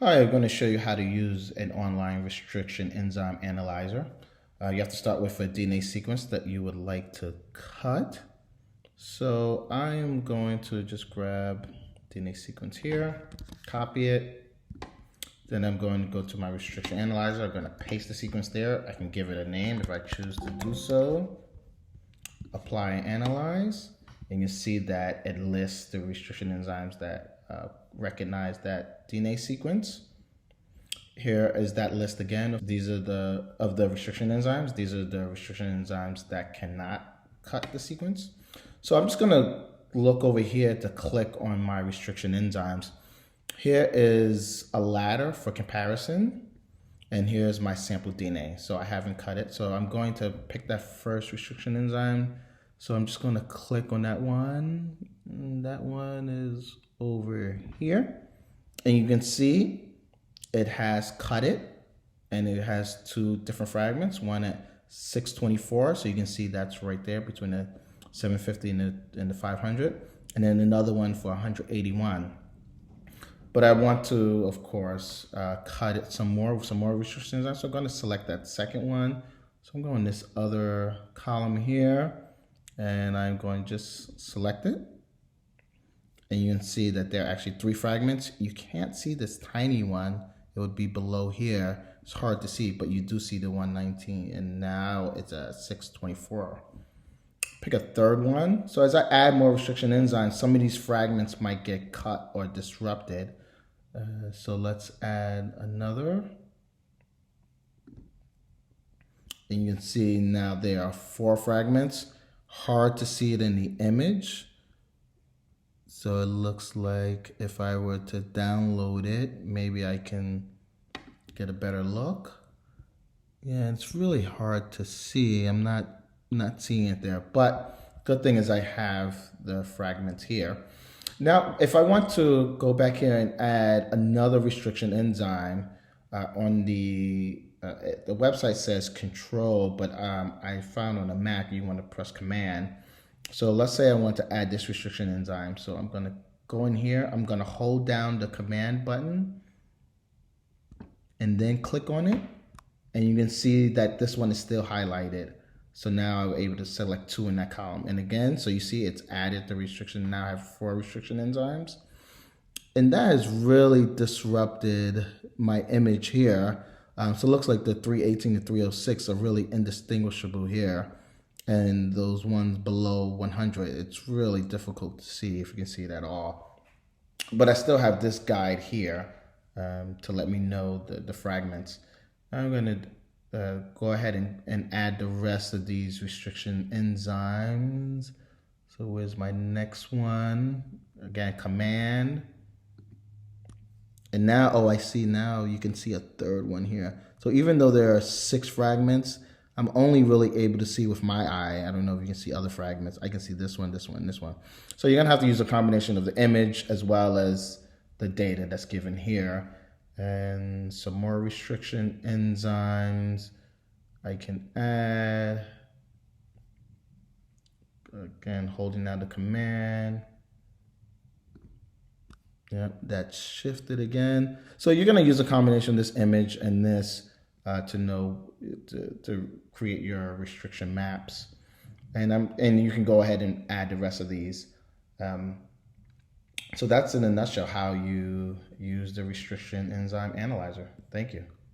Hi, I'm going to show you how to use an online restriction enzyme analyzer. You have to start with a DNA sequence that you would like to cut. So I am going to just grab DNA sequence here, copy it. Then I'm going to go to my restriction analyzer. I'm going to paste the sequence there. I can give it a name if I choose to do so. Apply and analyze. And you see that it lists the restriction enzymes that recognize that DNA sequence. Here is that list again. These are the restriction enzymes. These are the restriction enzymes that cannot cut the sequence. So I'm just gonna look over here to click on my restriction enzymes. Here is a ladder for comparison, and here's my sample DNA. So I haven't cut it. So I'm going to pick that first restriction enzyme. So I'm just gonna click on that one. And that one is over here. And you can see it has cut it, and it has two different fragments, one at 624, so you can see that's right there between the 750 and the 500, and then another one for 181. But I want to, of course, cut it some more restrictions. So I'm going to select that second one. So I'm going this other column here, and I'm going to just select it. And you can see that there are actually three fragments. You can't see this tiny one. It would be below here. It's hard to see, but you do see the 119, and now it's a 624. Pick a third one. So as I add more restriction enzymes, some of these fragments might get cut or disrupted. So let's add another. And you can see now there are 4 fragments. Hard to see it in the image. So it looks like if I were to download it, maybe I can get a better look. Yeah, it's really hard to see. I'm not seeing it there, but good thing is I have the fragments here. Now, if I want to go back here and add another restriction enzyme on the website says control, but I found on a Mac you want to press command. So let's say I want to add this restriction enzyme. So I'm going to go in here. I'm going to hold down the command button and then click on it. And you can see that this one is still highlighted. So now I'm able to select 2 in that column. And again, so you see it's added the restriction. Now I have 4 restriction enzymes. And that has really disrupted my image here. So it looks like the 318 to 306 are really indistinguishable here. And those ones below 100, it's really difficult to see if you can see it at all. But I still have this guide here to let me know the fragments. I'm going to go ahead and add the rest of these restriction enzymes. So where's my next one? Again, command. And now, oh, I see now you can see a third one here. So even though there are 6 fragments, I'm only really able to see with my eye. I don't know if you can see other fragments. I can see this one, this one, this one. So you're gonna have to use a combination of the image as well as the data that's given here. And some more restriction enzymes I can add. Again, holding down the command. Yep, that's shifted again. So you're gonna use a combination of this image and this to create your restriction maps, and you can go ahead and add the rest of these. So that's in a nutshell how you use the restriction enzyme analyzer. Thank you.